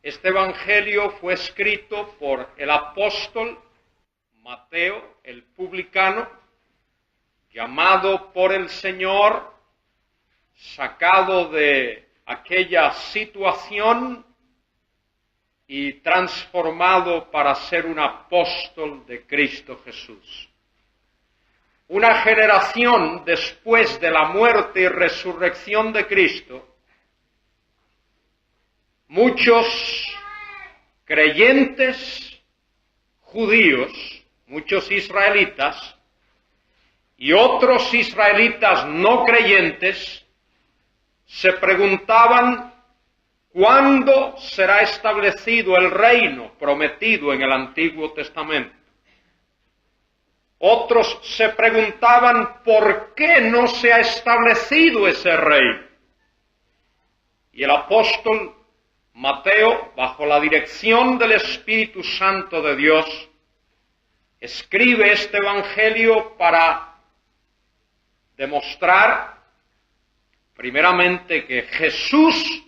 Este evangelio fue escrito por el apóstol Mateo, el publicano, llamado por el Señor, sacado de aquella situación y transformado para ser un apóstol de Cristo Jesús. Una generación después de la muerte y resurrección de Cristo, muchos creyentes judíos, muchos israelitas, y otros israelitas no creyentes, se preguntaban cuándo será establecido el reino prometido en el Antiguo Testamento. Otros se preguntaban por qué no se ha establecido ese reino. Y el apóstol Mateo, bajo la dirección del Espíritu Santo de Dios, escribe este evangelio para demostrar, primeramente, que Jesús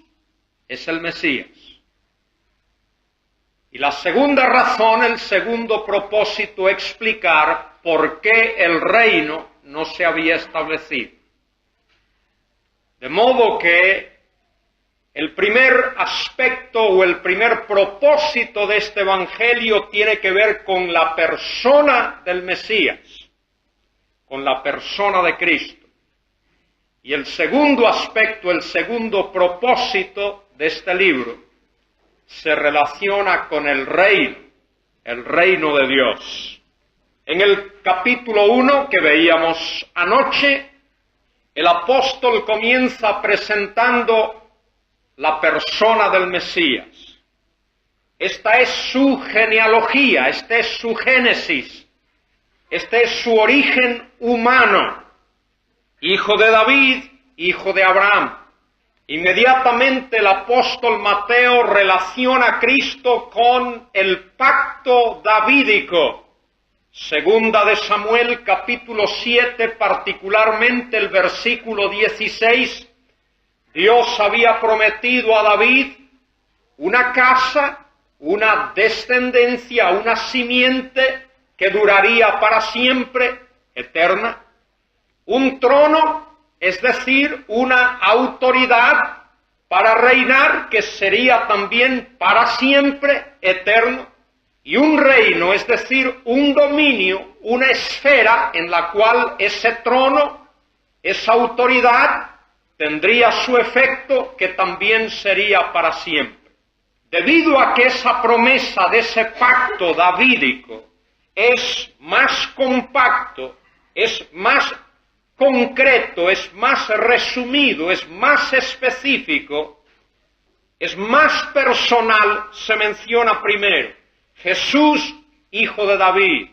es el Mesías. Y la segunda razón, el segundo propósito, explicar por qué el reino no se había establecido. De modo que el primer aspecto o el primer propósito de este evangelio tiene que ver con la persona del Mesías, con la persona de Cristo. Y el segundo aspecto, el segundo propósito de este libro, se relaciona con el reino de Dios. En el capítulo 1 que veíamos anoche, el apóstol comienza presentando la persona del Mesías. Esta es su genealogía, este es su génesis, este es su origen humano. Hijo de David, hijo de Abraham. Inmediatamente el apóstol Mateo relaciona a Cristo con el pacto davídico. Segunda de Samuel, capítulo 7, particularmente el versículo 16, Dios había prometido a David una casa, una descendencia, una simiente que duraría para siempre, eterna. Un trono, es decir, una autoridad para reinar que sería también para siempre, eterno. Y un reino, es decir, un dominio, una esfera en la cual ese trono, esa autoridad, tendría su efecto que también sería para siempre. Debido a que esa promesa de ese pacto davídico es más compacto, es más concreto, es más resumido, es más específico, es más personal, se menciona primero Jesús, hijo de David,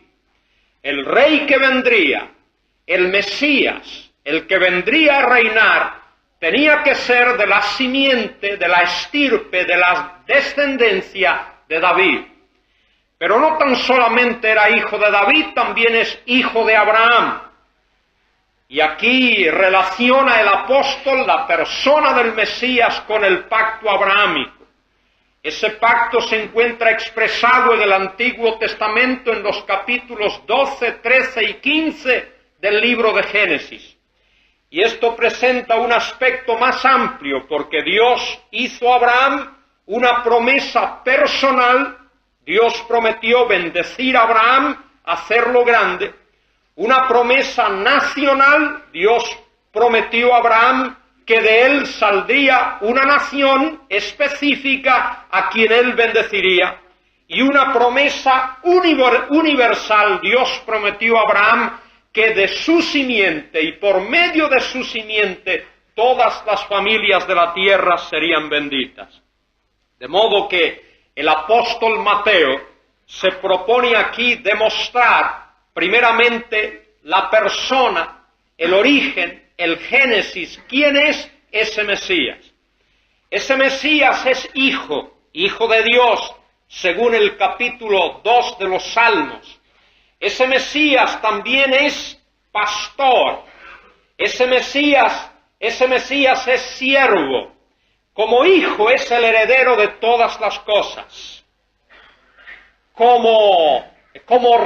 el rey que vendría, el Mesías, el que vendría a reinar, tenía que ser de la simiente, de la estirpe, de la descendencia de David. Pero no tan solamente era hijo de David, también es hijo de Abraham. Y aquí relaciona el apóstol la persona del Mesías con el pacto abrahámico. Ese pacto se encuentra expresado en el Antiguo Testamento en los capítulos 12, 13 y 15 del libro de Génesis. Y esto presenta un aspecto más amplio, porque Dios hizo a Abraham una promesa personal. Dios prometió bendecir a Abraham, hacerlo grande. Una promesa nacional. Dios prometió a Abraham que de él saldría una nación específica a quien él bendeciría. Y una promesa universal. Dios prometió a Abraham que de su simiente y por medio de su simiente todas las familias de la tierra serían benditas. De modo que el apóstol Mateo se propone aquí demostrar primeramente la persona, el origen, el génesis, quién es ese Mesías. Ese Mesías es hijo de Dios, según el capítulo 2 de los Salmos. Ese Mesías también es pastor. Ese Mesías es siervo. Como hijo es el heredero de todas las cosas. Como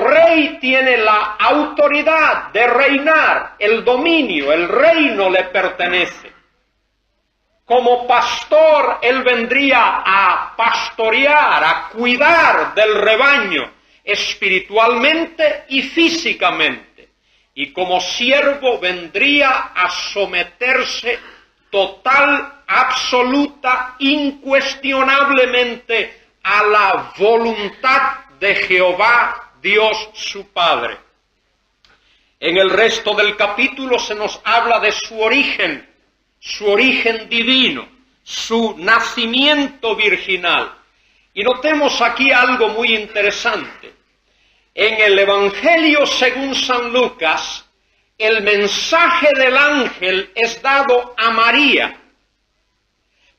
rey tiene la autoridad de reinar, el dominio, el reino le pertenece. Como pastor, él vendría a pastorear, a cuidar del rebaño espiritualmente y físicamente. Y como siervo vendría a someterse total, absoluta, incuestionablemente a la voluntad de Jehová, Dios su Padre. En el resto del capítulo se nos habla de su origen divino, su nacimiento virginal. Y notemos aquí algo muy interesante. En el Evangelio según San Lucas, el mensaje del ángel es dado a María.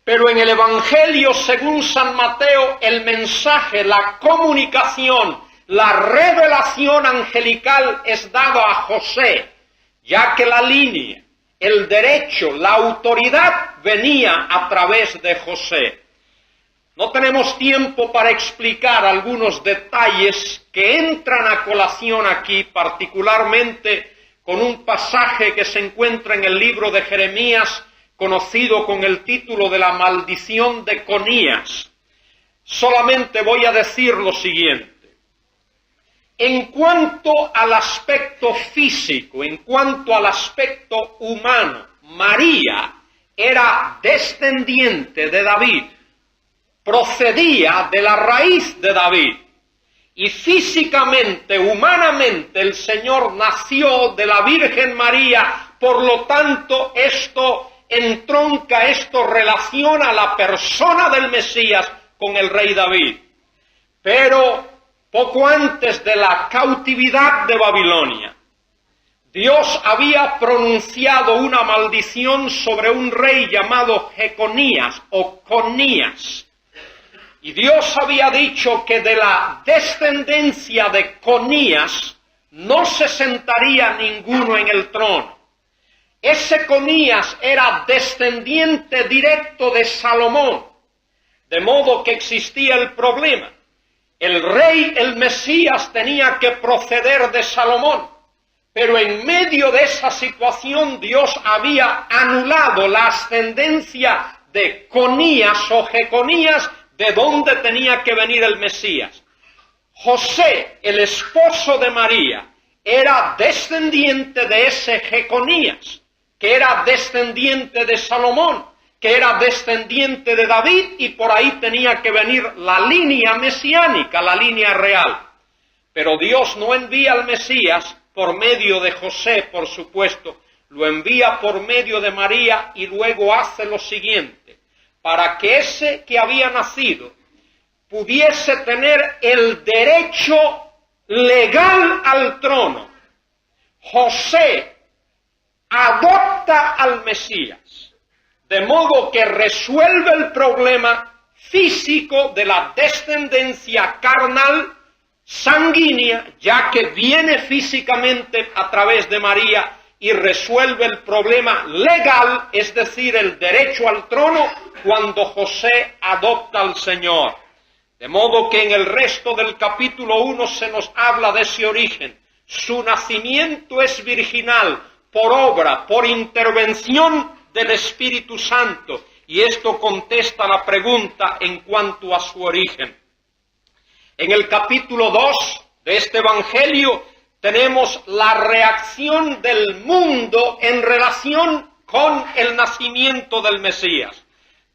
Pero en el Evangelio según San Mateo, el mensaje, la comunicación, la revelación angelical es dado a José, ya que la línea, el derecho, la autoridad venía a través de José. No tenemos tiempo para explicar algunos detalles que entran a colación aquí, particularmente con un pasaje que se encuentra en el libro de Jeremías, conocido con el título de la maldición de Conías. Solamente voy a decir lo siguiente. En cuanto al aspecto físico, en cuanto al aspecto humano, María era descendiente de David, procedía de la raíz de David, y físicamente, humanamente, el Señor nació de la Virgen María, por lo tanto, esto entronca, esto relaciona la persona del Mesías con el rey David. Pero poco antes de la cautividad de Babilonia, Dios había pronunciado una maldición sobre un rey llamado Jeconías o Conías. Y Dios había dicho que de la descendencia de Conías no se sentaría ninguno en el trono. Ese Conías era descendiente directo de Salomón, de modo que existía el problema. El rey, el Mesías, tenía que proceder de Salomón, pero en medio de esa situación Dios había anulado la ascendencia de Conías o Jeconías, de donde tenía que venir el Mesías. José, el esposo de María, era descendiente de ese Jeconías, que era descendiente de Salomón, que era descendiente de David, y por ahí tenía que venir la línea mesiánica, la línea real. Pero Dios no envía al Mesías por medio de José, por supuesto, lo envía por medio de María y luego hace lo siguiente, para que ese que había nacido pudiese tener el derecho legal al trono. José adopta al Mesías, de modo que resuelve el problema físico de la descendencia carnal, sanguínea, ya que viene físicamente a través de María, y resuelve el problema legal, es decir, el derecho al trono, cuando José adopta al Señor. De modo que en el resto del capítulo 1 se nos habla de ese origen. Su nacimiento es virginal, por obra, por intervención del Espíritu Santo, y esto contesta la pregunta en cuanto a su origen. En el capítulo 2 de este Evangelio tenemos la reacción del mundo en relación con el nacimiento del Mesías.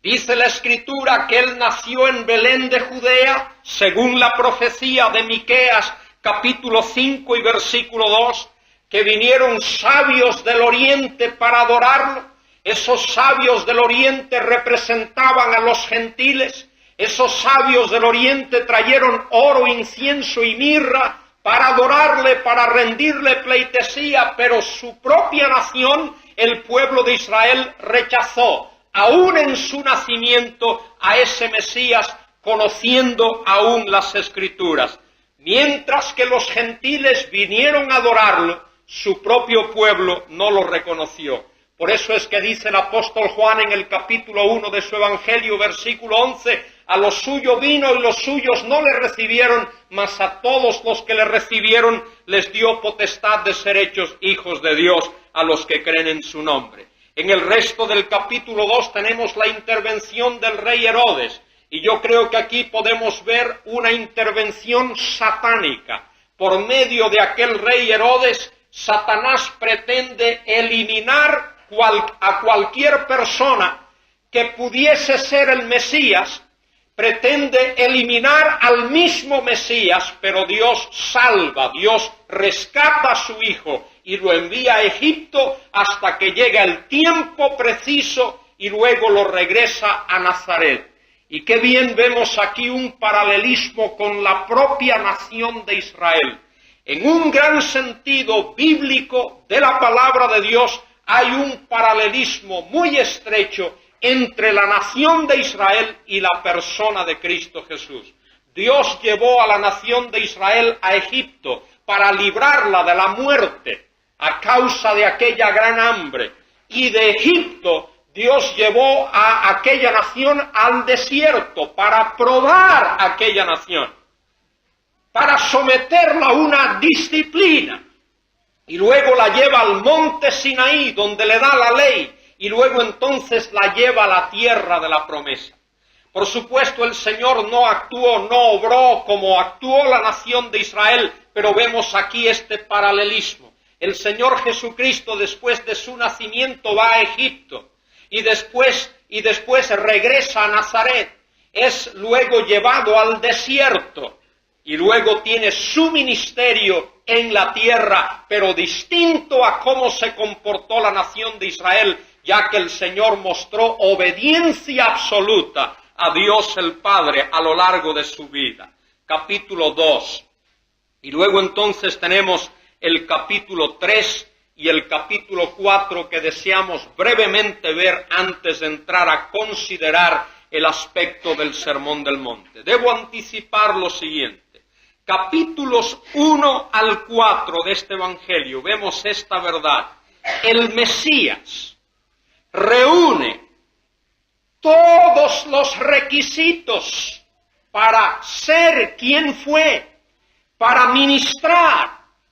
Dice la Escritura que él nació en Belén de Judea, según la profecía de Miqueas, capítulo 5 y versículo 2, que vinieron sabios del oriente para adorarlo. Esos sabios del oriente representaban a los gentiles. Esos sabios del oriente trajeron oro, incienso y mirra para adorarle, para rendirle pleitesía, pero su propia nación, el pueblo de Israel, rechazó, aún en su nacimiento, a ese Mesías, conociendo aún las Escrituras. Mientras que los gentiles vinieron a adorarlo, su propio pueblo no lo reconoció. Por eso es que dice el apóstol Juan en el capítulo 1 de su Evangelio, versículo 11, a los suyos vino y los suyos no le recibieron, mas a todos los que le recibieron les dio potestad de ser hechos hijos de Dios, a los que creen en su nombre. En el resto del capítulo 2 tenemos la intervención del rey Herodes, y yo creo que aquí podemos ver una intervención satánica. Por medio de aquel rey Herodes, Satanás pretende eliminar a cualquier persona que pudiese ser el Mesías, pretende eliminar al mismo Mesías, pero Dios salva, Dios rescata a su hijo y lo envía a Egipto hasta que llega el tiempo preciso y luego lo regresa a Nazaret. Y qué bien vemos aquí un paralelismo con la propia nación de Israel. En un gran sentido bíblico de la palabra de Dios hay un paralelismo muy estrecho entre la nación de Israel y la persona de Cristo Jesús. Dios llevó a la nación de Israel a Egipto para librarla de la muerte a causa de aquella gran hambre. Y de Egipto Dios llevó a aquella nación al desierto para probar a aquella nación, para someterla a una disciplina. Y luego la lleva al monte Sinaí, donde le da la ley, y luego entonces la lleva a la tierra de la promesa. Por supuesto, el Señor no actuó, no obró como actuó la nación de Israel, pero vemos aquí este paralelismo. El Señor Jesucristo, después de su nacimiento, va a Egipto, y después regresa a Nazaret. Es luego llevado al desierto, y luego tiene su ministerio en la tierra, pero distinto a cómo se comportó la nación de Israel, ya que el Señor mostró obediencia absoluta a Dios el Padre a lo largo de su vida. Capítulo 2. Y luego entonces tenemos el capítulo 3 y el capítulo 4 que deseamos brevemente ver antes de entrar a considerar el aspecto del Sermón del Monte. Debo anticipar lo siguiente. Capítulos 1 al 4 de este Evangelio vemos esta verdad. El Mesías reúne todos los requisitos para ser quien fue, para ministrar,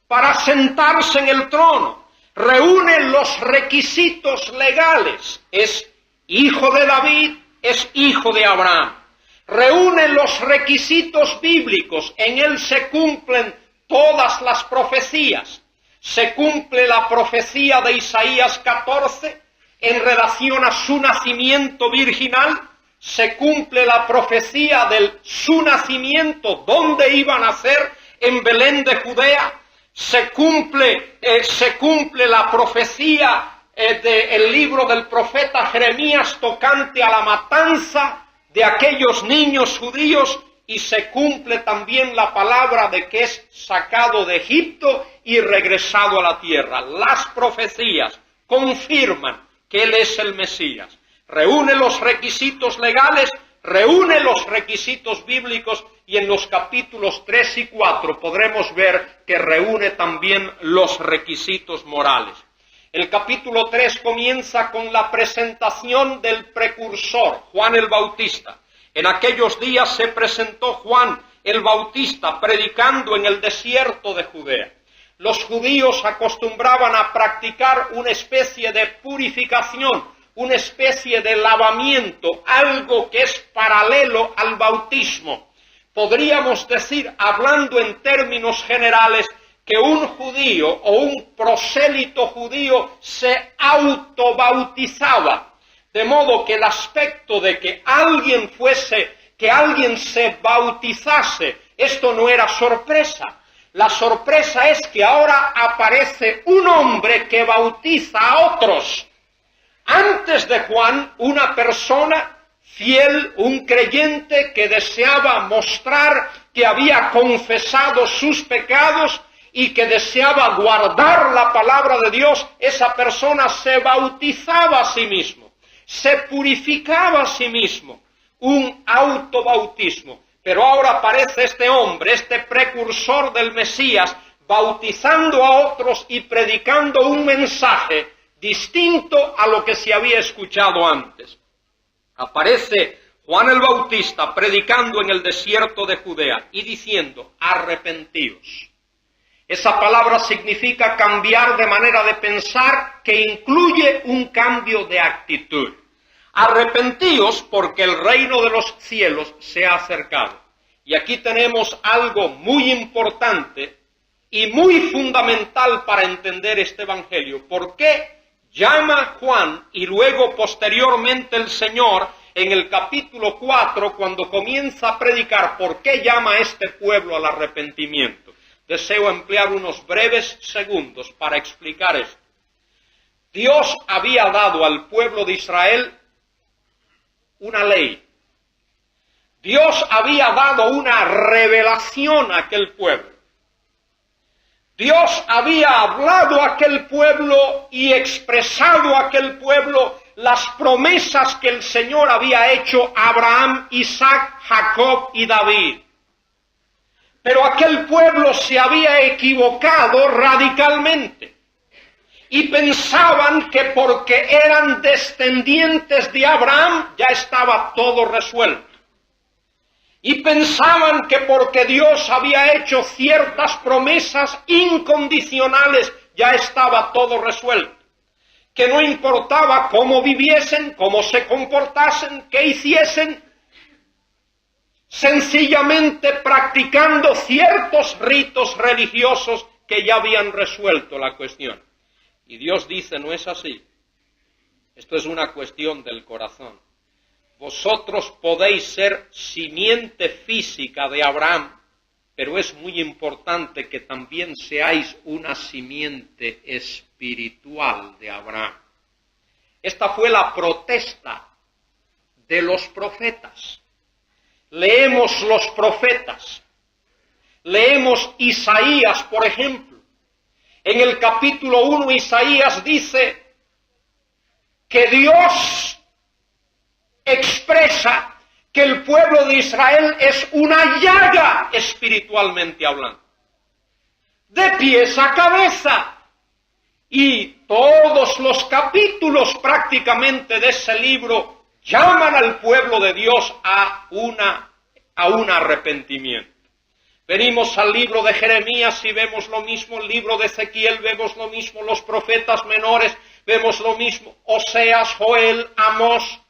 para sentarse en el trono. Reúne los requisitos legales. Es hijo de David, es hijo de Abraham. Reúne los requisitos bíblicos. En él se cumplen todas las profecías. Se cumple la profecía de Isaías 14 en relación a su nacimiento virginal. Se cumple la profecía de su nacimiento, donde iba a nacer, en Belén de Judea. Se cumple la profecía del libro del profeta Jeremías tocante a la matanza de aquellos niños judíos, y se cumple también la palabra de que es sacado de Egipto y regresado a la tierra. Las profecías confirman que Él es el Mesías. Reúne los requisitos legales, reúne los requisitos bíblicos, y en los capítulos 3 y 4 podremos ver que reúne también los requisitos morales. El capítulo 3 comienza con la presentación del precursor, Juan el Bautista. En aquellos días se presentó Juan el Bautista predicando en el desierto de Judea. Los judíos acostumbraban a practicar una especie de purificación, una especie de lavamiento, algo que es paralelo al bautismo. Podríamos decir, hablando en términos generales, que un judío o un prosélito judío se autobautizaba, de modo que el aspecto de que alguien se bautizase, esto no era sorpresa. La sorpresa es que ahora aparece un hombre que bautiza a otros. Antes de Juan, una persona fiel, un creyente que deseaba mostrar que había confesado sus pecados y que deseaba guardar la palabra de Dios, esa persona se bautizaba a sí mismo, se purificaba a sí mismo, un autobautismo. Pero ahora aparece este hombre, este precursor del Mesías, bautizando a otros y predicando un mensaje distinto a lo que se había escuchado antes. Aparece Juan el Bautista predicando en el desierto de Judea y diciendo, arrepentíos. Esa palabra significa cambiar de manera de pensar que incluye un cambio de actitud. Arrepentíos porque el reino de los cielos se ha acercado. Y aquí tenemos algo muy importante y muy fundamental para entender este evangelio. ¿Por qué llama Juan y luego posteriormente el Señor en el capítulo 4 cuando comienza a predicar por qué llama a este pueblo al arrepentimiento? Deseo emplear unos breves segundos para explicar esto. Dios había dado al pueblo de Israel una ley. Dios había dado una revelación a aquel pueblo. Dios había hablado a aquel pueblo y expresado a aquel pueblo las promesas que el Señor había hecho a Abraham, Isaac, Jacob y David. Pero aquel pueblo se había equivocado radicalmente y pensaban que porque eran descendientes de Abraham ya estaba todo resuelto. Y pensaban que porque Dios había hecho ciertas promesas incondicionales ya estaba todo resuelto. Que no importaba cómo viviesen, cómo se comportasen, qué hiciesen, sencillamente practicando ciertos ritos religiosos que ya habían resuelto la cuestión. Y Dios dice, no es así. Esto es una cuestión del corazón. Vosotros podéis ser simiente física de Abraham, pero es muy importante que también seáis una simiente espiritual de Abraham. Esta fue la protesta de los profetas. Leemos los profetas. Leemos Isaías, por ejemplo. En el capítulo 1 Isaías dice que Dios expresa que el pueblo de Israel es una llaga espiritualmente hablando, de pies a cabeza. Y todos los capítulos prácticamente de ese libro llaman al pueblo de Dios a un arrepentimiento. Venimos al libro de Jeremías y vemos lo mismo, el libro de Ezequiel vemos lo mismo, los profetas menores vemos lo mismo, Oseas, Joel, Amós,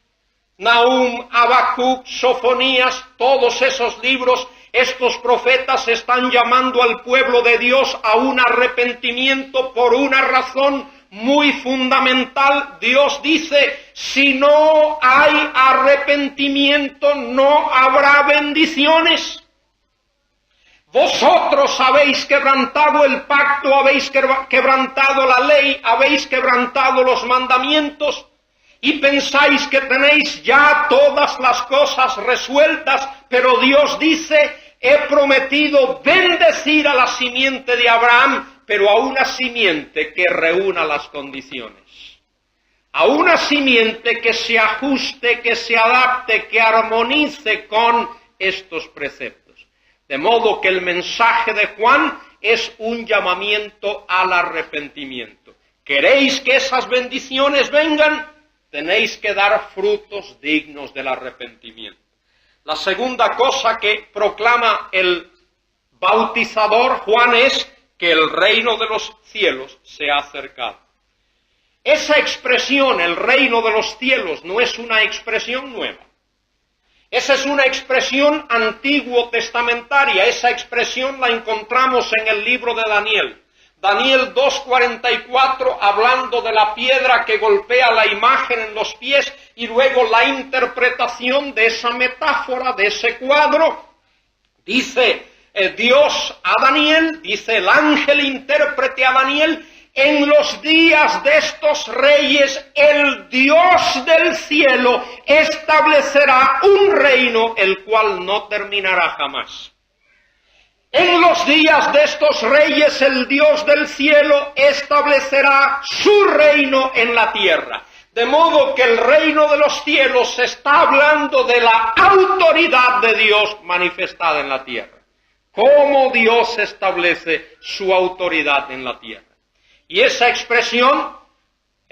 Nahum, Habacuc, Sofonías, todos esos libros, estos profetas están llamando al pueblo de Dios a un arrepentimiento por una razón muy fundamental. Dios dice, si no hay arrepentimiento, no habrá bendiciones. Vosotros habéis quebrantado el pacto, habéis quebrantado la ley, habéis quebrantado los mandamientos, y pensáis que tenéis ya todas las cosas resueltas, pero Dios dice, he prometido bendecir a la simiente de Abraham, pero a una simiente que reúna las condiciones. A una simiente que se ajuste, que se adapte, que armonice con estos preceptos. De modo que el mensaje de Juan es un llamamiento al arrepentimiento. ¿Queréis que esas bendiciones vengan? Tenéis que dar frutos dignos del arrepentimiento. La segunda cosa que proclama el bautizador Juan es que el reino de los cielos se ha acercado. Esa expresión, el reino de los cielos, no es una expresión nueva. Esa es una expresión antiguo testamentaria. Esa expresión la encontramos en el libro de Daniel. Daniel 2:44, hablando de la piedra que golpea la imagen en los pies, y luego la interpretación de esa metáfora, de ese cuadro. Dice Dios a Daniel, dice el ángel intérprete a Daniel, en los días de estos reyes, el Dios del cielo establecerá un reino, el cual no terminará jamás. En los días de estos reyes, el Dios del cielo establecerá su reino en la tierra. De modo que el reino de los cielos está hablando de la autoridad de Dios manifestada en la tierra. Cómo Dios establece su autoridad en la tierra. Y esa expresión,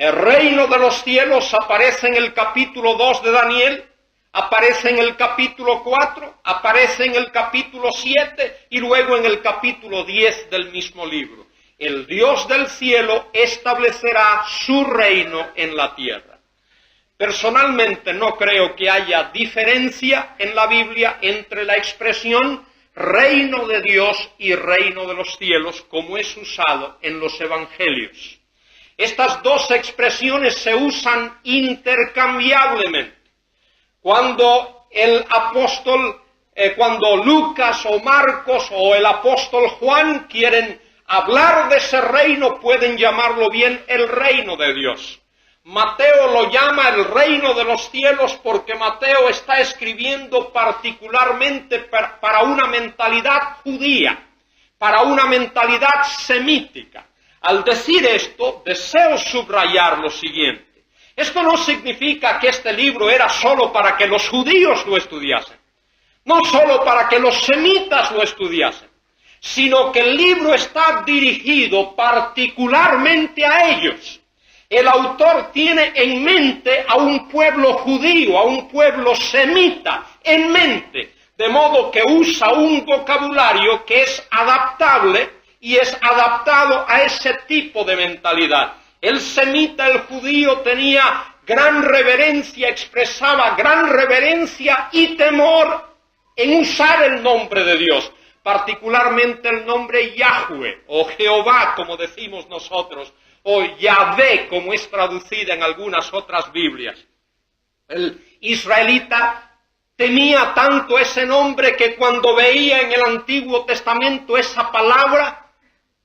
El reino de los cielos aparece en el capítulo 2 de Daniel, aparece en el capítulo 4, aparece en el capítulo 7 y luego en el capítulo 10 del mismo libro. El Dios del cielo establecerá su reino en la tierra. Personalmente no creo que haya diferencia en la Biblia entre la expresión reino de Dios y reino de los cielos como es usado en los evangelios. Estas dos expresiones se usan intercambiablemente. Cuando cuando Lucas o Marcos o el apóstol Juan quieren hablar de ese reino, pueden llamarlo bien el reino de Dios. Mateo lo llama el reino de los cielos porque Mateo está escribiendo particularmente para una mentalidad judía, para una mentalidad semítica. Al decir esto, deseo subrayar lo siguiente. Esto no significa que este libro era solo para que los judíos lo estudiasen, no solo para que los semitas lo estudiasen, sino que el libro está dirigido particularmente a ellos. El autor tiene en mente a un pueblo judío, a un pueblo semita en mente, de modo que usa un vocabulario que es adaptable y es adaptado a ese tipo de mentalidad. El semita, el judío, tenía gran reverencia, expresaba gran reverencia y temor en usar el nombre de Dios, particularmente el nombre Yahweh o Jehová, como decimos nosotros, o Yahvé, como es traducida en algunas otras Biblias. El israelita temía tanto ese nombre que cuando veía en el Antiguo Testamento esa palabra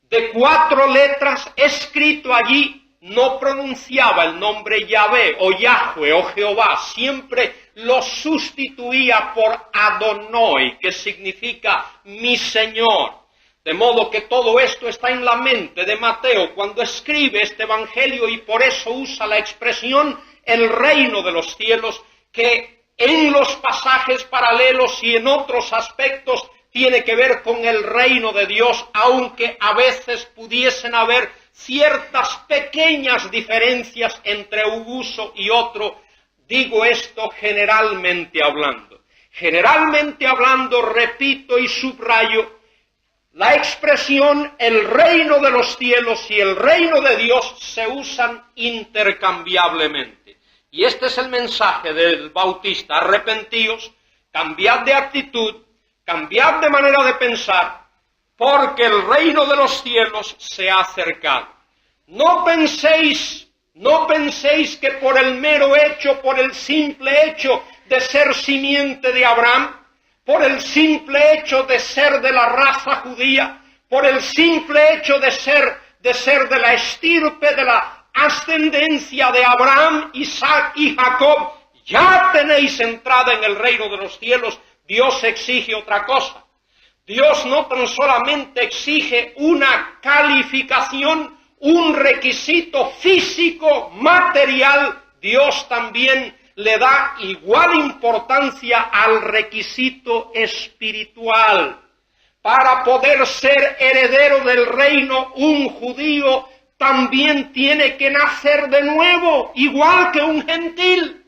de 4 letras escrito allí, no pronunciaba el nombre Yahvé o Yahweh o Jehová, siempre lo sustituía por Adonai, que significa mi Señor. De modo que todo esto está en la mente de Mateo cuando escribe este evangelio y por eso usa la expresión el reino de los cielos, que en los pasajes paralelos y en otros aspectos tiene que ver con el reino de Dios, aunque a veces pudiesen haber ciertas pequeñas diferencias entre un uso y otro. Digo esto generalmente hablando. Generalmente hablando, repito y subrayo, la expresión el reino de los cielos y el reino de Dios se usan intercambiablemente. Y este es el mensaje del Bautista: arrepentíos, cambiad de actitud, cambiad de manera de pensar, porque el reino de los cielos se ha acercado. No penséis que por el mero hecho, por el simple hecho de ser simiente de Abraham, por el simple hecho de ser de la raza judía, por el simple hecho de ser de la estirpe, de la ascendencia de Abraham, Isaac y Jacob, ya tenéis entrada en el reino de los cielos. Dios exige otra cosa. Dios no tan solamente exige una calificación, un requisito físico, material, Dios también le da igual importancia al requisito espiritual. Para poder ser heredero del reino, un judío también tiene que nacer de nuevo, igual que un gentil.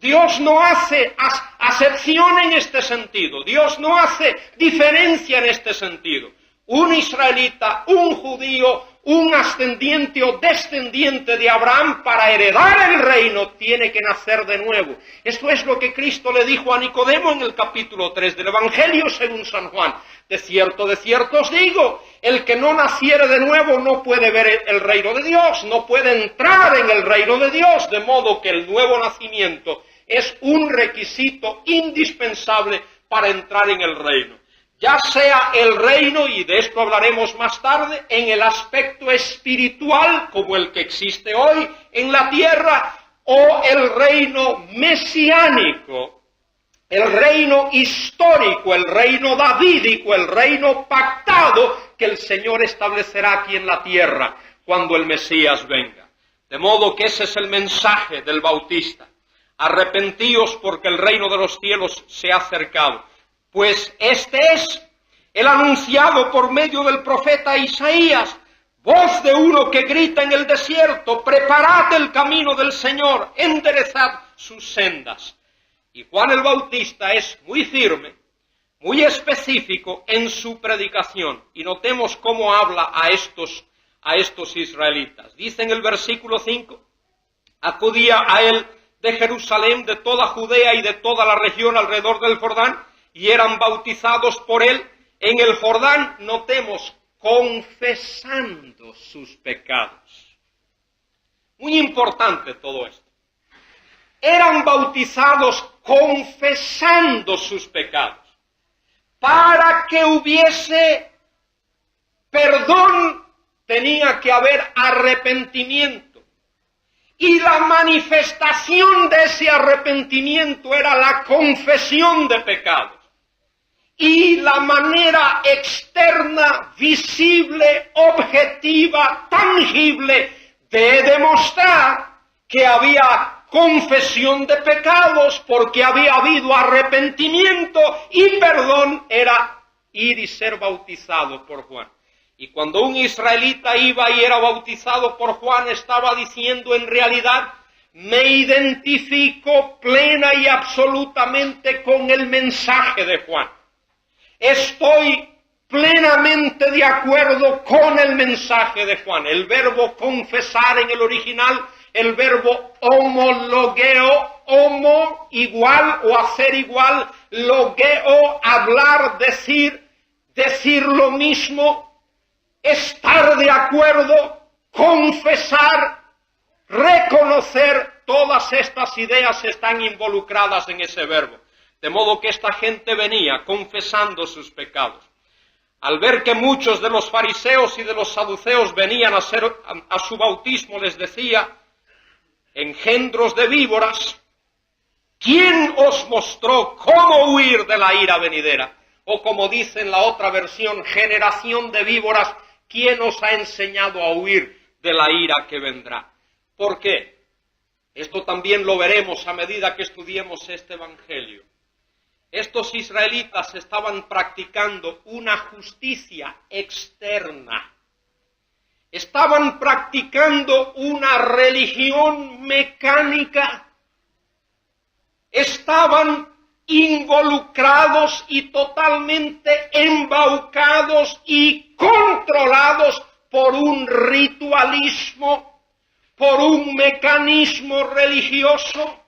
Dios no hace acepción en este sentido, Dios no hace diferencia en este sentido. Un israelita, un judío, un ascendiente o descendiente de Abraham, para heredar el reino, tiene que nacer de nuevo. Esto es lo que Cristo le dijo a Nicodemo en el capítulo 3 del Evangelio según San Juan. De cierto os digo, el que no naciere de nuevo no puede ver el reino de Dios, no puede entrar en el reino de Dios, de modo que el nuevo nacimiento es un requisito indispensable para entrar en el reino. Ya sea el reino, y de esto hablaremos más tarde, en el aspecto espiritual, como el que existe hoy en la tierra, o el reino mesiánico, el reino histórico, el reino davídico, el reino pactado que el Señor establecerá aquí en la tierra cuando el Mesías venga. De modo que ese es el mensaje del Bautista. Arrepentíos porque el reino de los cielos se ha acercado. Pues este es el anunciado por medio del profeta Isaías. voz de uno que grita en el desierto, preparad el camino del Señor, enderezad sus sendas. Y Juan el Bautista es muy firme, muy específico en su predicación. Y notemos cómo habla a estos israelitas. Dice en el versículo 5, acudía a él de Jerusalén, de toda Judea y de toda la región alrededor del Jordán, y eran bautizados por él en el Jordán, notemos, confesando sus pecados. Muy importante todo esto. Eran bautizados confesando sus pecados. Para que hubiese perdón, tenía que haber arrepentimiento. Y la manifestación de ese arrepentimiento era la confesión de pecados. Y la manera externa, visible, objetiva, tangible de demostrar que había confesión de pecados porque había habido arrepentimiento y perdón era ir y ser bautizado por Juan. Y cuando un israelita iba y era bautizado por Juan, estaba diciendo en realidad, me identifico plena y absolutamente con el mensaje de Juan. Estoy plenamente de acuerdo con el mensaje de Juan. El verbo confesar en el original, el verbo homologeo, homo, igual o hacer igual, logeo, hablar, decir lo mismo, estar de acuerdo, confesar, reconocer, todas estas ideas están involucradas en ese verbo. De modo que esta gente venía confesando sus pecados. Al ver que muchos de los fariseos y de los saduceos venían a su bautismo, les decía, engendros de víboras, ¿quién os mostró cómo huir de la ira venidera? O como dice en la otra versión, generación de víboras, ¿quién os ha enseñado a huir de la ira que vendrá? ¿Por qué? Esto también lo veremos a medida que estudiemos este evangelio. Estos israelitas estaban practicando una justicia externa. Estaban practicando una religión mecánica. Estaban involucrados y totalmente embaucados y controlados por un ritualismo, por un mecanismo religioso,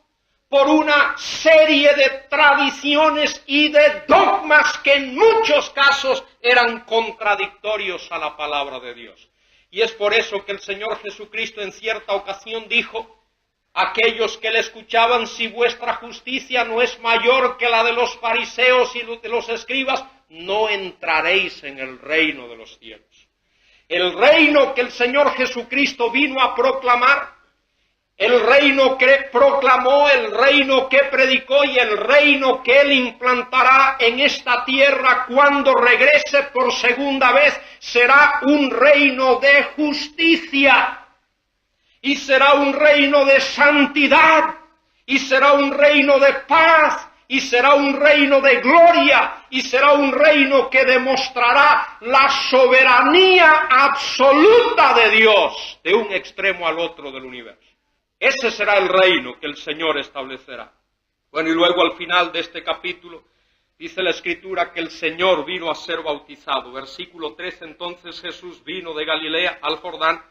por una serie de tradiciones y de dogmas que en muchos casos eran contradictorios a la palabra de Dios. Y es por eso que el Señor Jesucristo en cierta ocasión dijo, aquellos que le escuchaban, si vuestra justicia no es mayor que la de los fariseos y de los escribas, no entraréis en el reino de los cielos. El reino que el Señor Jesucristo vino a proclamar, el reino que proclamó, el reino que predicó y el reino que Él implantará en esta tierra cuando regrese por segunda vez, será un reino de justicia y será un reino de santidad y será un reino de paz y será un reino de gloria y será un reino que demostrará la soberanía absoluta de Dios de un extremo al otro del universo. Ese será el reino que el Señor establecerá. Bueno, y luego al final de este capítulo dice la Escritura que el Señor vino a ser bautizado. Versículo 3, entonces Jesús vino de Galilea al Jordán,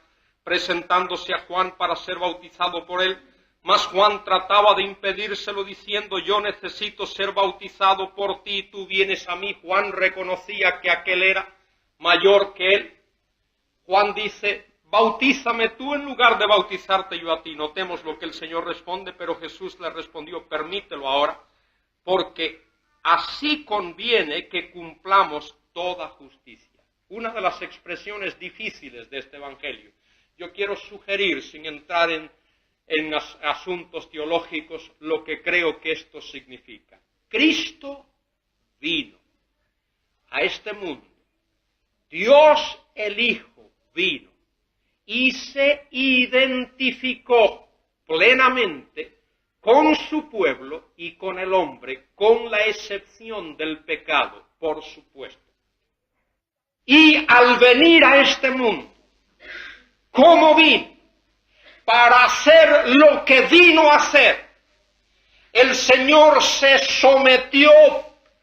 presentándose a Juan para ser bautizado por él. Mas Juan trataba de impedírselo diciendo, yo necesito ser bautizado por ti, tú vienes a mí. Juan reconocía que aquel era mayor que él. Juan dice, bautízame tú en lugar de bautizarte yo a ti. Notemos lo que el Señor responde, pero Jesús le respondió, permítelo ahora, porque así conviene que cumplamos toda justicia. Una de las expresiones difíciles de este evangelio. Yo quiero sugerir, sin entrar en asuntos teológicos, lo que creo que esto significa. Cristo vino a este mundo. Dios el Hijo vino y se identificó plenamente con su pueblo y con el hombre, con la excepción del pecado, por supuesto. Y al venir a este mundo, cómo vino, para hacer lo que vino a hacer. El Señor se sometió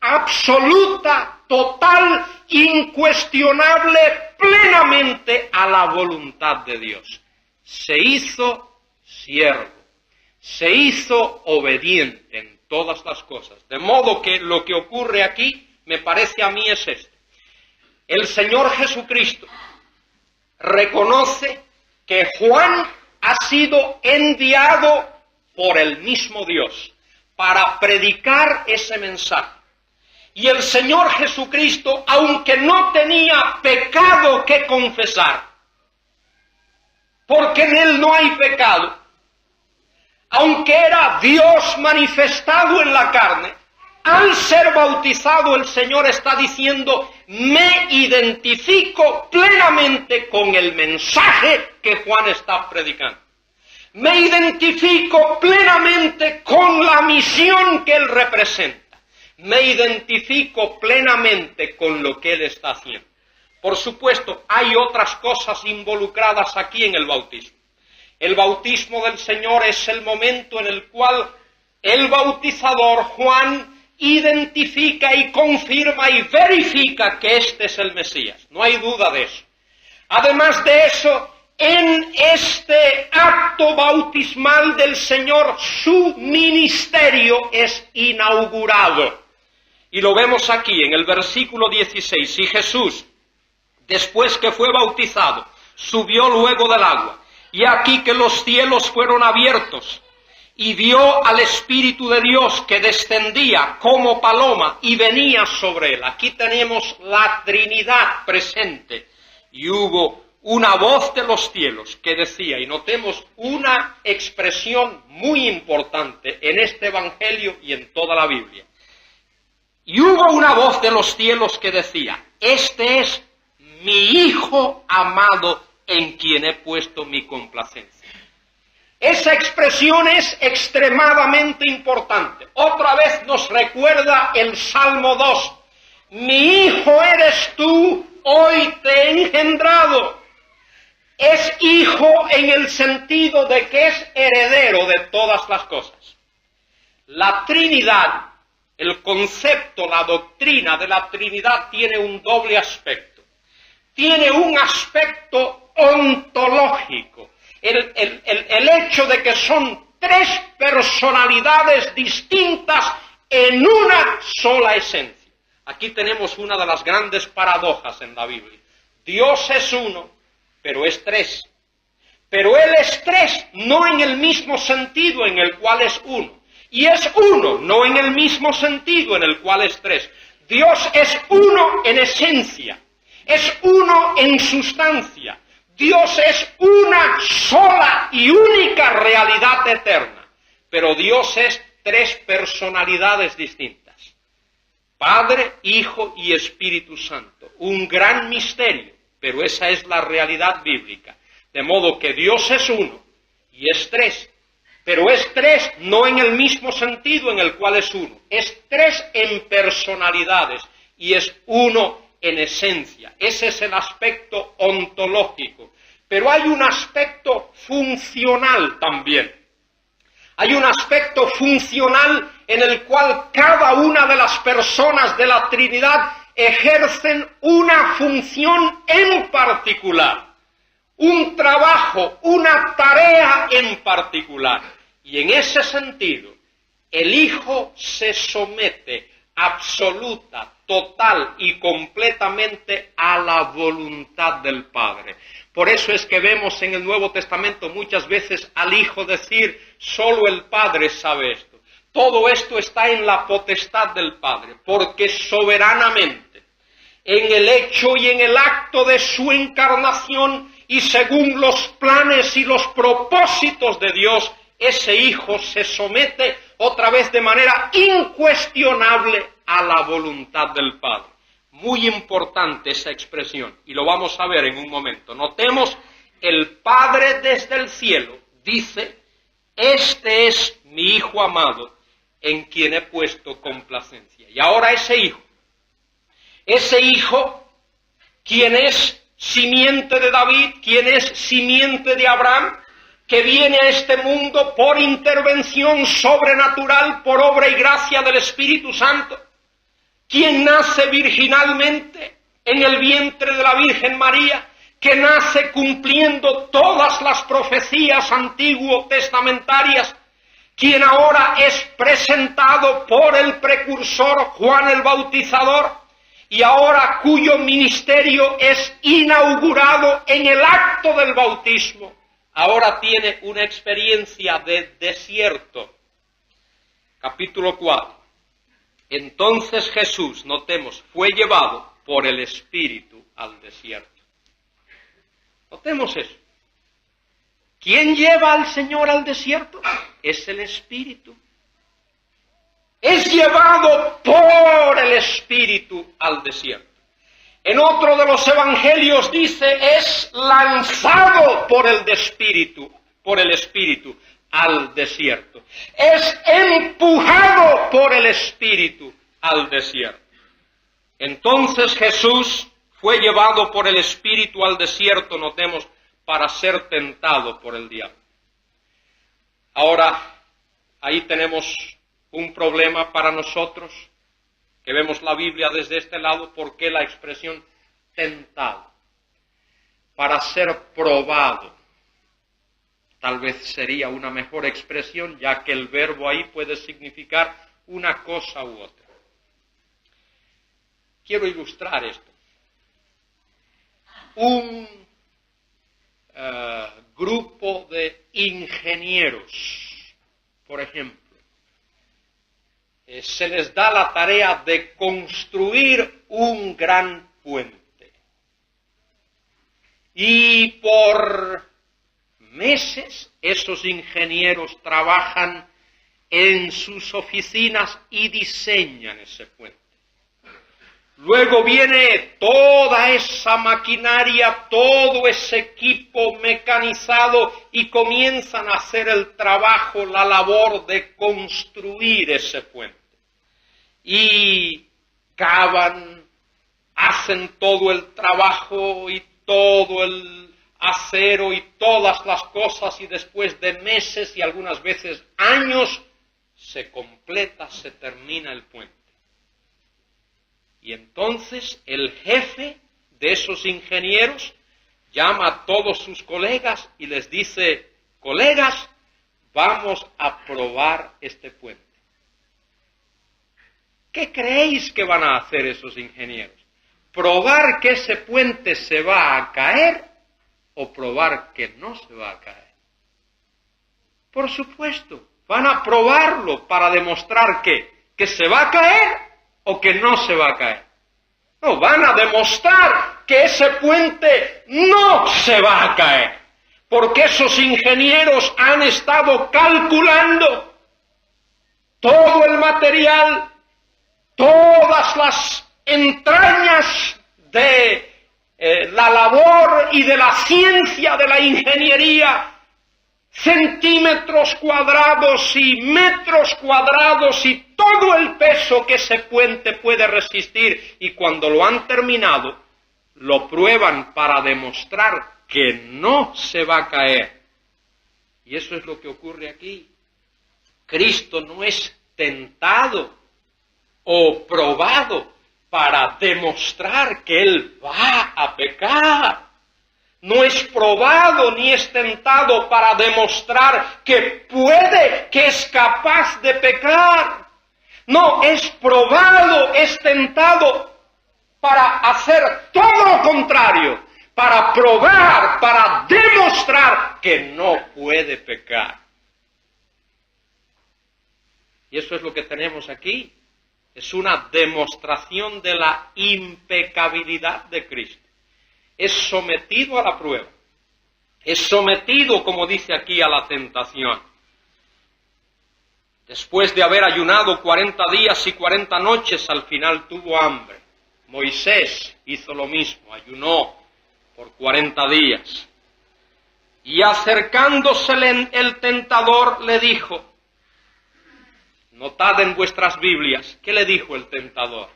absoluta, total, incuestionable, plenamente a la voluntad de Dios. Se hizo siervo, se hizo obediente en todas las cosas. De modo que lo que ocurre aquí, me parece a mí, es esto. El Señor Jesucristo reconoce que Juan ha sido enviado por el mismo Dios para predicar ese mensaje. Y el Señor Jesucristo, aunque no tenía pecado que confesar, porque en Él no hay pecado, aunque era Dios manifestado en la carne, al ser bautizado el Señor está diciendo: me identifico plenamente con el mensaje que Juan está predicando. Me identifico plenamente con la misión que Él representa. Me identifico plenamente con lo que Él está haciendo. Por supuesto, hay otras cosas involucradas aquí en el bautismo. El bautismo del Señor es el momento en el cual el bautizador Juan identifica y confirma y verifica que este es el Mesías. No hay duda de eso. Además de eso, en este acto bautismal del Señor, su ministerio es inaugurado. Y lo vemos aquí en el versículo 16. Y Jesús, después que fue bautizado, subió luego del agua. Y aquí que los cielos fueron abiertos, y vio al Espíritu de Dios que descendía como paloma y venía sobre él. Aquí tenemos la Trinidad presente. Y hubo una voz de los cielos que decía, y notemos una expresión muy importante en este Evangelio y en toda la Biblia. Y hubo una voz de los cielos que decía: este es mi Hijo amado, en quien he puesto mi complacencia. Esa expresión es extremadamente importante. Otra vez nos recuerda el Salmo 2. Mi hijo eres tú, hoy te he engendrado. Es hijo en el sentido de que es heredero de todas las cosas. La Trinidad, el concepto, la doctrina de la Trinidad tiene un doble aspecto. Tiene un aspecto ontológico. El hecho de que son tres personalidades distintas en una sola esencia. Aquí tenemos una de las grandes paradojas en la Biblia. Dios es uno, pero es tres. Pero Él es tres, no en el mismo sentido en el cual es uno. Y es uno, no en el mismo sentido en el cual es tres. Dios es uno en esencia, es uno en sustancia. Dios es una sola y única realidad eterna, pero Dios es tres personalidades distintas. Padre, Hijo y Espíritu Santo. Un gran misterio, pero esa es la realidad bíblica. De modo que Dios es uno y es tres, pero es tres no en el mismo sentido en el cual es uno. Es tres en personalidades y es uno en esencia. Ese es el aspecto ontológico. Pero hay un aspecto funcional también. Hay un aspecto funcional en el cual cada una de las personas de la Trinidad ejercen una función en particular, un trabajo, una tarea en particular. Y en ese sentido, el Hijo se somete absoluta, total y completamente a la voluntad del Padre. Por eso es que vemos en el Nuevo Testamento muchas veces al Hijo decir: solo el Padre sabe esto. Todo esto está en la potestad del Padre, porque soberanamente, en el hecho y en el acto de su encarnación y según los planes y los propósitos de Dios, ese Hijo se somete otra vez de manera incuestionable a la voluntad del Padre. Muy importante esa expresión, y lo vamos a ver en un momento. Notemos, el Padre desde el cielo dice: este es mi Hijo amado, en quien he puesto complacencia. Y ahora ese Hijo, quien es simiente de David, quien es simiente de Abraham, que viene a este mundo por intervención sobrenatural, por obra y gracia del Espíritu Santo, quien nace virginalmente en el vientre de la Virgen María, que nace cumpliendo todas las profecías antiguo-testamentarias, quien ahora es presentado por el precursor Juan el Bautizador, y ahora cuyo ministerio es inaugurado en el acto del bautismo, ahora tiene una experiencia de desierto. Capítulo 4. Entonces Jesús, notemos, fue llevado por el Espíritu al desierto. Notemos eso. ¿Quién lleva al Señor al desierto? Es el Espíritu. Es llevado por el Espíritu al desierto. En otro de los evangelios dice, es lanzado por el Espíritu al desierto. Es empujado por el Espíritu al desierto. Entonces Jesús fue llevado por el Espíritu al desierto, notemos, para ser tentado por el diablo. Ahora, ahí tenemos un problema para nosotros, que vemos la Biblia desde este lado. ¿Por qué la expresión tentado? Para ser probado. Tal vez sería una mejor expresión, ya que el verbo ahí puede significar una cosa u otra. Quiero ilustrar esto. Un grupo de ingenieros, por ejemplo, se les da la tarea de construir un gran puente. Y por meses esos ingenieros trabajan en sus oficinas y diseñan ese puente. Luego viene toda esa maquinaria, todo ese equipo mecanizado y comienzan a hacer el trabajo, la labor de construir ese puente. Y cavan, hacen todo el trabajo y todo el acero y todas las cosas, y después de meses y algunas veces años se completa, se termina el puente. Y entonces el jefe de esos ingenieros llama a todos sus colegas y les dice, colegas, vamos a probar este puente. ¿Qué creéis que van a hacer esos ingenieros? ¿Probar que ese puente se va a caer o probar que no se va a caer? Por supuesto, van a probarlo para demostrar que se va a caer o que no se va a caer. No, van a demostrar que ese puente no se va a caer, porque esos ingenieros han estado calculando todo el material, todas las entrañas de la labor y de la ciencia de la ingeniería, centímetros cuadrados y metros cuadrados y todo el peso que ese puente puede resistir, y cuando lo han terminado, lo prueban para demostrar que no se va a caer. Y eso es lo que ocurre aquí. Cristo no es tentado o probado para demostrar que Él va a pecar. No es probado ni es tentado para demostrar que puede, que es capaz de pecar. No, es probado, es tentado para hacer todo lo contrario, para probar, para demostrar que no puede pecar. Y eso es lo que tenemos aquí. Es una demostración de la impecabilidad de Cristo. Es sometido a la prueba. Es sometido, como dice aquí, a la tentación. Después de haber ayunado 40 días y 40 noches, al final tuvo hambre. Moisés hizo lo mismo, ayunó por 40 días. Y acercándosele el tentador le dijo, notad en vuestras Biblias, ¿qué le dijo el tentador?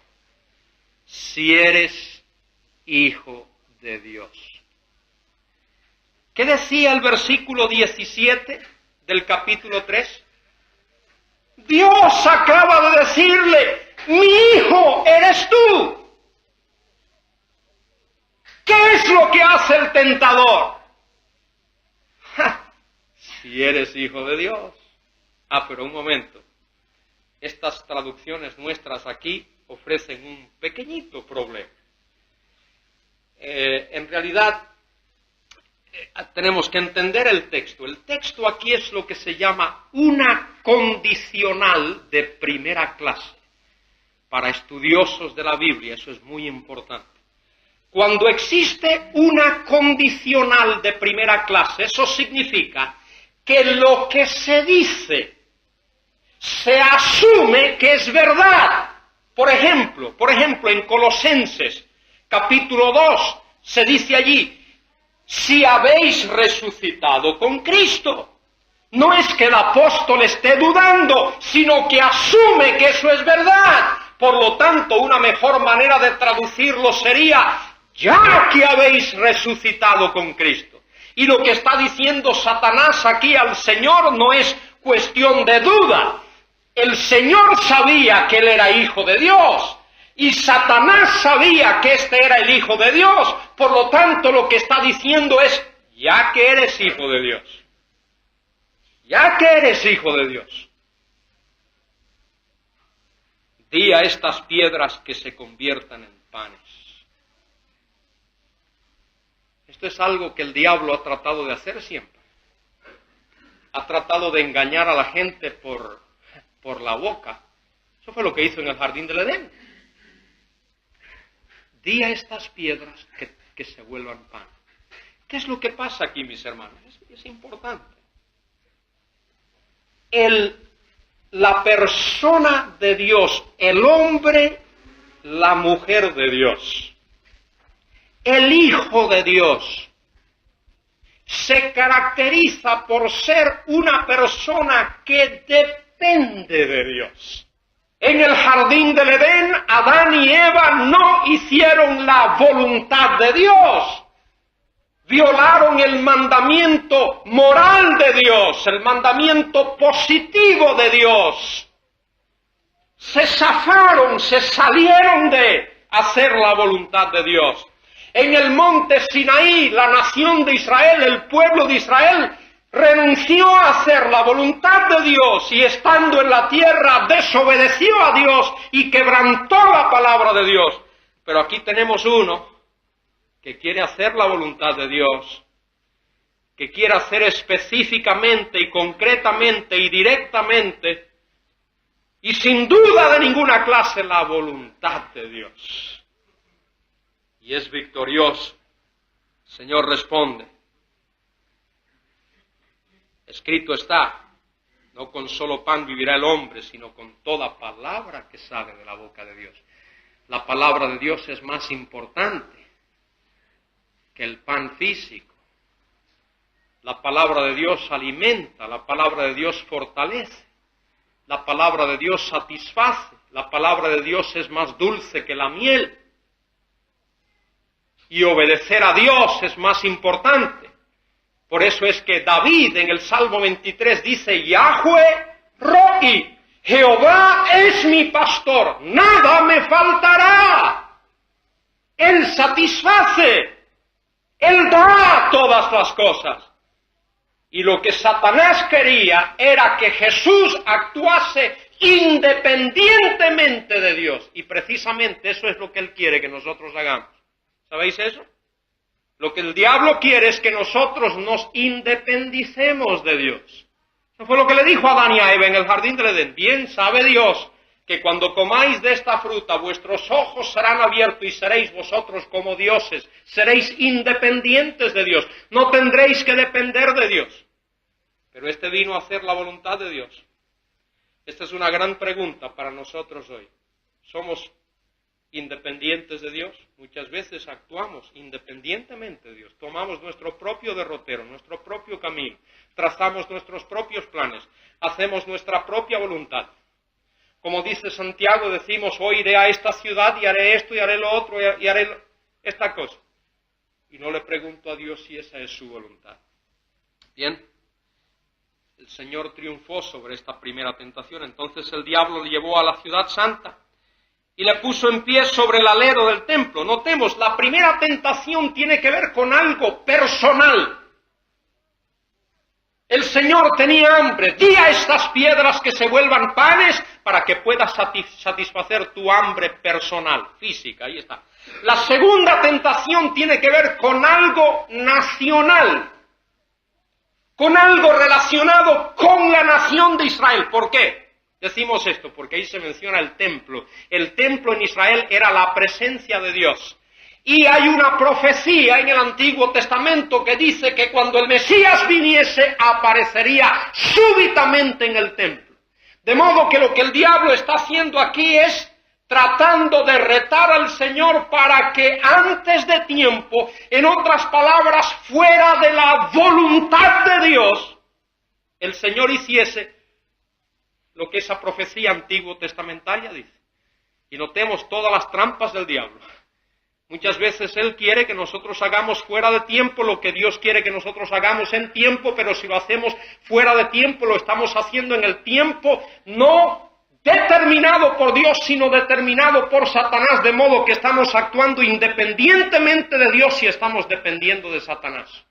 Si eres hijo de Dios. ¿Qué decía el versículo 17 del capítulo 3? Dios acaba de decirle, mi hijo eres tú. ¿Qué es lo que hace el tentador? Si eres hijo de Dios. Pero un momento. Estas traducciones nuestras aquí ofrecen un pequeñito problema. En realidad, tenemos que entender el texto. El texto aquí es lo que se llama una condicional de primera clase. Para estudiosos de la Biblia, eso es muy importante. Cuando existe una condicional de primera clase, eso significa que lo que se dice se asume que es verdad. Por ejemplo, en Colosenses, capítulo 2, se dice allí, si habéis resucitado con Cristo. No es que el apóstol esté dudando, sino que asume que eso es verdad. Por lo tanto, una mejor manera de traducirlo sería, ya que habéis resucitado con Cristo. Y lo que está diciendo Satanás aquí al Señor no es cuestión de duda. El Señor sabía que Él era hijo de Dios. Y Satanás sabía que este era el hijo de Dios. Por lo tanto, lo que está diciendo es, ya que eres hijo de Dios. Ya que eres hijo de Dios. Di a estas piedras que se conviertan en panes. Esto es algo que el diablo ha tratado de hacer siempre. Ha tratado de engañar a la gente por la boca. Eso fue lo que hizo en el jardín del Edén. Di a estas piedras que se vuelvan pan. ¿Qué es lo que pasa aquí, mis hermanos? Es importante. La persona de Dios, el hombre, la mujer de Dios, el Hijo de Dios, se caracteriza por ser una persona que depende de Dios. En el jardín del Edén, Adán y Eva no hicieron la voluntad de Dios. Violaron el mandamiento moral de Dios, el mandamiento positivo de Dios. Se zafaron, se salieron de hacer la voluntad de Dios. En el monte Sinaí, la nación de Israel, el pueblo de Israel, renunció a hacer la voluntad de Dios y estando en la tierra desobedeció a Dios y quebrantó la palabra de Dios. Pero aquí tenemos uno que quiere hacer la voluntad de Dios, que quiere hacer específicamente y concretamente y directamente y sin duda de ninguna clase la voluntad de Dios. Y es victorioso. El Señor responde. Escrito está, no con solo pan vivirá el hombre, sino con toda palabra que sale de la boca de Dios. La palabra de Dios es más importante que el pan físico. La palabra de Dios alimenta, la palabra de Dios fortalece, la palabra de Dios satisface, la palabra de Dios es más dulce que la miel. Y obedecer a Dios es más importante. Por eso es que David en el Salmo 23 dice, Yahweh Rohi, Jehová es mi pastor, nada me faltará. Él satisface, Él da todas las cosas. Y lo que Satanás quería era que Jesús actuase independientemente de Dios. Y precisamente eso es lo que Él quiere que nosotros hagamos. ¿Sabéis eso? Lo que el diablo quiere es que nosotros nos independicemos de Dios. Eso fue lo que le dijo a Adán y a Eva en el jardín del Edén. Bien sabe Dios que cuando comáis de esta fruta vuestros ojos serán abiertos y seréis vosotros como dioses. Seréis independientes de Dios. No tendréis que depender de Dios. Pero este vino a hacer la voluntad de Dios. Esta es una gran pregunta para nosotros hoy. ¿Somos independientes de Dios? Muchas veces actuamos independientemente de Dios. Tomamos nuestro propio derrotero, nuestro propio camino. Trazamos nuestros propios planes. Hacemos nuestra propia voluntad. Como dice Santiago, decimos, hoy iré a esta ciudad y haré esto y haré lo otro y haré esta cosa. y no le pregunto a Dios si esa es su voluntad. Bien, el Señor triunfó sobre esta primera tentación. Entonces el diablo le llevó a la ciudad santa y le puso en pie sobre el alero del templo. Notemos, la primera tentación tiene que ver con algo personal. El Señor tenía hambre. Di a estas piedras que se vuelvan panes para que puedas satisfacer tu hambre personal, física. Ahí está. La segunda tentación tiene que ver con algo nacional, con algo relacionado con la nación de Israel. ¿Por qué decimos esto? Porque ahí se menciona el templo. El templo en Israel era la presencia de Dios. Y hay una profecía en el Antiguo Testamento que dice que cuando el Mesías viniese, aparecería súbitamente en el templo. De modo que lo que el diablo está haciendo aquí es tratando de retar al Señor para que antes de tiempo, en otras palabras, fuera de la voluntad de Dios, el Señor hiciese lo que esa profecía antiguo testamentaria dice. Y notemos todas las trampas del diablo. Muchas veces él quiere que nosotros hagamos fuera de tiempo lo que Dios quiere que nosotros hagamos en tiempo, pero si lo hacemos fuera de tiempo, lo estamos haciendo en el tiempo no determinado por Dios, sino determinado por Satanás, de modo que estamos actuando independientemente de Dios y estamos dependiendo de Satanás.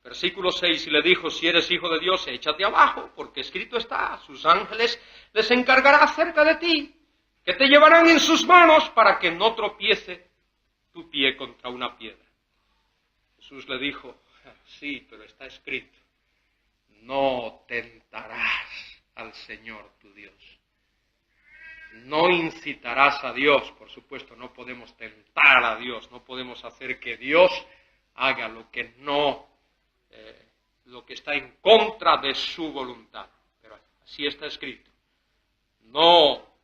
Versículo 6, y le dijo, si eres hijo de Dios, échate abajo, porque escrito está, sus ángeles les encargará acerca de ti, que te llevarán en sus manos para que no tropiece tu pie contra una piedra. Jesús le dijo, sí, pero está escrito, no tentarás al Señor tu Dios. No incitarás a Dios, por supuesto, no podemos tentar a Dios, no podemos hacer que Dios haga lo que lo que está en contra de su voluntad. Pero así está escrito, no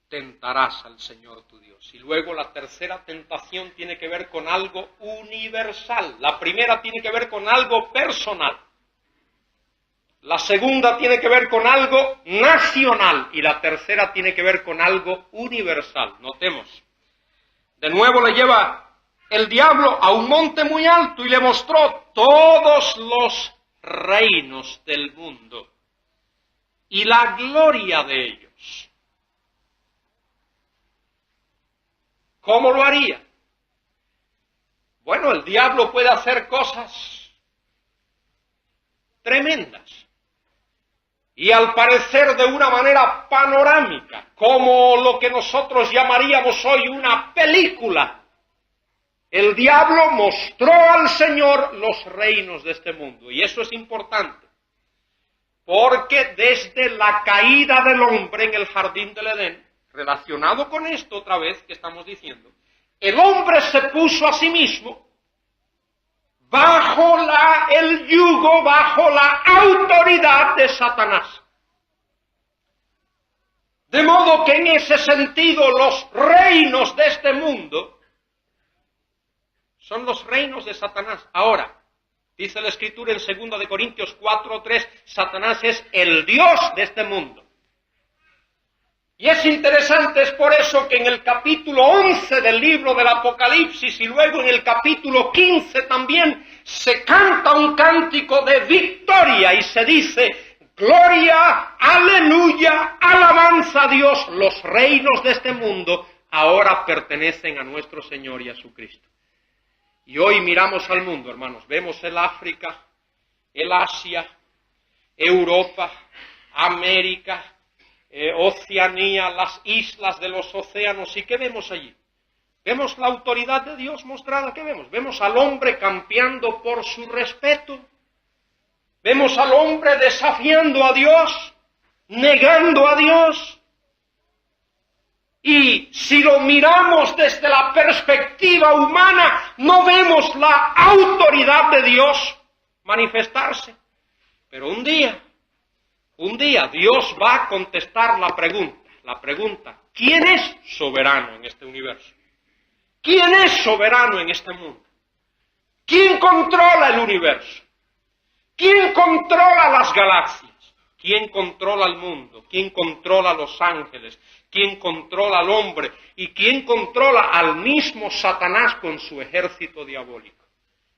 tentarás al Señor tu Dios. Y luego la tercera tentación tiene que ver con algo universal. La primera tiene que ver con algo personal. La segunda tiene que ver con algo nacional. Y la tercera tiene que ver con algo universal. Notemos. De nuevo le lleva el diablo a un monte muy alto y le mostró todos los reinos del mundo y la gloria de ellos. ¿Cómo lo haría? Bueno, el diablo puede hacer cosas tremendas y al parecer de una manera panorámica, como lo que nosotros llamaríamos hoy una película. El diablo mostró al Señor los reinos de este mundo y eso es importante, porque desde la caída del hombre en el jardín del Edén, relacionado con esto otra vez que estamos diciendo, el hombre se puso a sí mismo bajo el yugo, bajo la autoridad de Satanás. De modo que en ese sentido los reinos de este mundo son los reinos de Satanás. Ahora, dice la Escritura en 2 de Corintios 4:3, Satanás es el Dios de este mundo. Y es interesante, es por eso que en el capítulo 11 del libro del Apocalipsis y luego en el capítulo 15 también se canta un cántico de victoria y se dice, gloria, aleluya, alabanza a Dios, los reinos de este mundo ahora pertenecen a nuestro Señor y a su Cristo. Y hoy miramos al mundo, hermanos, vemos el África, el Asia, Europa, América, Oceanía, las islas de los océanos. ¿Y qué vemos allí? Vemos la autoridad de Dios mostrada. ¿Qué vemos? Vemos al hombre campeando por su respeto. Vemos al hombre desafiando a Dios, negando a Dios. Y si lo miramos desde la perspectiva humana, no vemos la autoridad de Dios manifestarse. Pero un día Dios va a contestar la pregunta, ¿quién es soberano en este universo? ¿Quién es soberano en este mundo? ¿Quién controla el universo? ¿Quién controla las galaxias? ¿Quién controla el mundo? ¿Quién controla los ángeles? quien controla al hombre y quien controla al mismo Satanás con su ejército diabólico.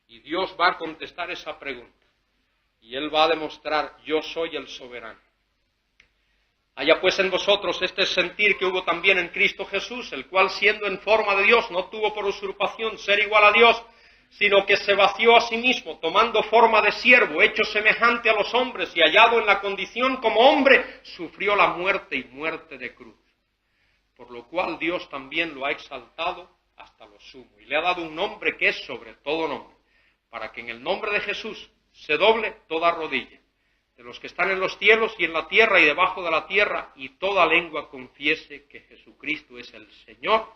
Y Dios va a contestar esa pregunta. Y Él va a demostrar, yo soy el soberano. Haya pues en vosotros este sentir que hubo también en Cristo Jesús, el cual siendo en forma de Dios no tuvo por usurpación ser igual a Dios, sino que se vació a sí mismo, tomando forma de siervo, hecho semejante a los hombres y hallado en la condición como hombre, sufrió la muerte y muerte de cruz. Por lo cual Dios también lo ha exaltado hasta lo sumo y le ha dado un nombre que es sobre todo nombre, para que en el nombre de Jesús se doble toda rodilla, de los que están en los cielos y en la tierra y debajo de la tierra, y toda lengua confiese que Jesucristo es el Señor,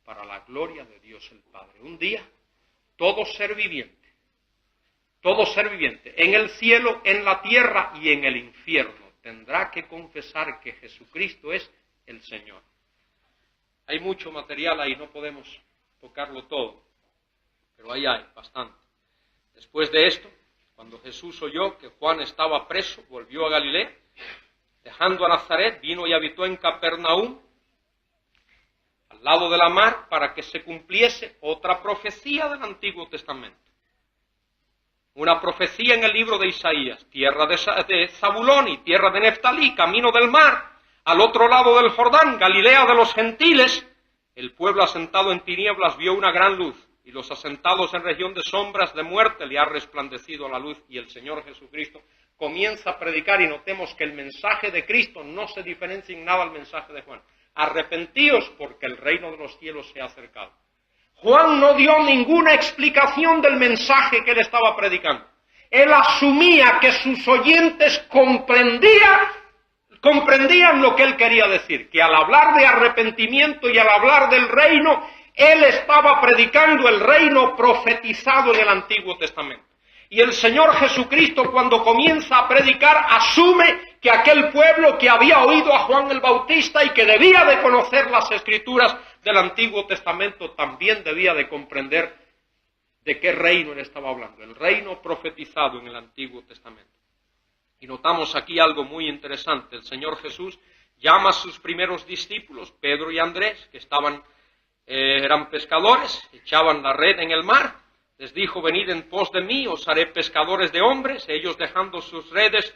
para la gloria de Dios el Padre. Un día, todo ser viviente, en el cielo, en la tierra y en el infierno, tendrá que confesar que Jesucristo es el Señor. Hay mucho material ahí, no podemos tocarlo todo, pero ahí hay bastante. Después de esto, cuando Jesús oyó que Juan estaba preso, volvió a Galilea, dejando a Nazaret, vino y habitó en Capernaum, al lado de la mar, para que se cumpliese otra profecía del Antiguo Testamento. Una profecía en el libro de Isaías, tierra de Zabulón y tierra de Neftalí, camino del mar, al otro lado del Jordán, Galilea de los gentiles, el pueblo asentado en tinieblas vio una gran luz, y los asentados en región de sombras de muerte le ha resplandecido la luz, y el Señor Jesucristo comienza a predicar, y notemos que el mensaje de Cristo no se diferencia en nada al mensaje de Juan. Arrepentíos porque el reino de los cielos se ha acercado. Juan no dio ninguna explicación del mensaje que él estaba predicando. Él asumía que sus oyentes comprendían lo que él quería decir, que al hablar de arrepentimiento y al hablar del reino, él estaba predicando el reino profetizado en el Antiguo Testamento. Y el Señor Jesucristo, cuando comienza a predicar, asume que aquel pueblo que había oído a Juan el Bautista y que debía de conocer las Escrituras del Antiguo Testamento, también debía de comprender de qué reino él estaba hablando, el reino profetizado en el Antiguo Testamento. Y notamos aquí algo muy interesante. El Señor Jesús llama a sus primeros discípulos, Pedro y Andrés, que eran pescadores, echaban la red en el mar. Les dijo, venid en pos de mí, os haré pescadores de hombres. Ellos, dejando sus redes,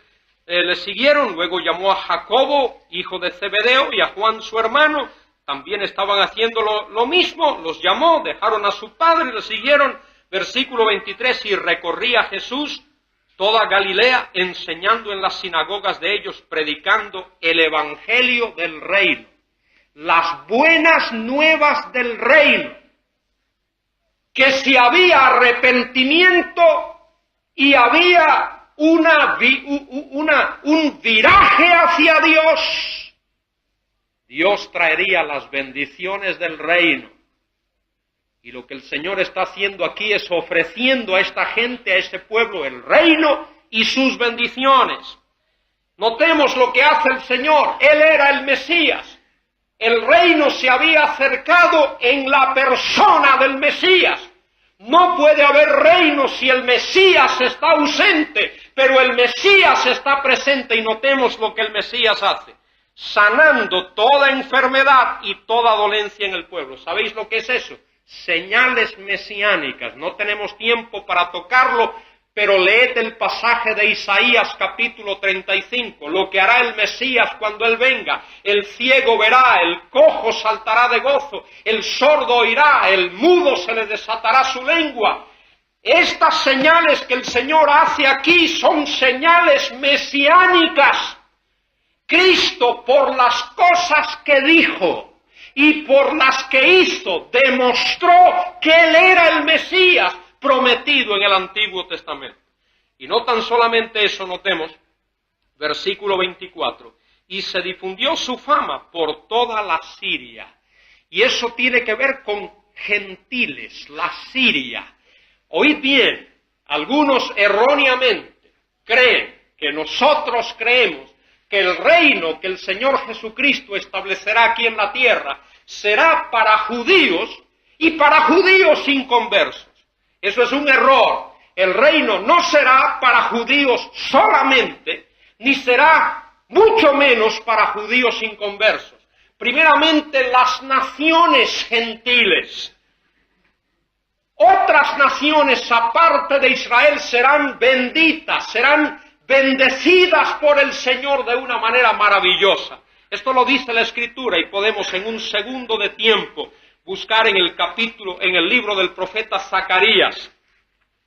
le siguieron. Luego llamó a Jacobo, hijo de Zebedeo, y a Juan su hermano. También estaban haciendo lo mismo. Los llamó, dejaron a su padre y le siguieron. Versículo 23, y recorría Jesús toda Galilea, enseñando en las sinagogas de ellos, predicando el evangelio del reino, las buenas nuevas del reino, que si había arrepentimiento y había un viraje hacia Dios, Dios traería las bendiciones del reino. Y lo que el Señor está haciendo aquí es ofreciendo a esta gente, a este pueblo, el reino y sus bendiciones. Notemos lo que hace el Señor. Él era el Mesías. El reino se había acercado en la persona del Mesías. No puede haber reino si el Mesías está ausente, pero el Mesías está presente, y notemos lo que el Mesías hace, sanando toda enfermedad y toda dolencia en el pueblo. ¿Sabéis lo que es eso? Señales mesiánicas. No tenemos tiempo para tocarlo, pero leed el pasaje de Isaías capítulo 35, lo que hará el Mesías cuando Él venga. El ciego verá, el cojo saltará de gozo, el sordo oirá, el mudo se le desatará su lengua. Estas señales que el Señor hace aquí son señales mesiánicas. Cristo, por las cosas que dijo y por las que hizo, demostró que Él era el Mesías prometido en el Antiguo Testamento. Y no tan solamente eso, notemos, versículo 24, y se difundió su fama por toda la Siria. Y eso tiene que ver con gentiles, la Siria. Oíd bien, algunos erróneamente creen que nosotros creemos que el reino que el Señor Jesucristo establecerá aquí en la tierra será para judíos y para judíos inconversos. Eso es un error. El reino no será para judíos solamente, ni será mucho menos para judíos inconversos. primeramente las naciones gentiles. Otras naciones aparte de Israel serán benditas, serán bendecidas por el Señor de una manera maravillosa. Esto lo dice la Escritura y podemos en un segundo de tiempo buscar en el libro del profeta Zacarías.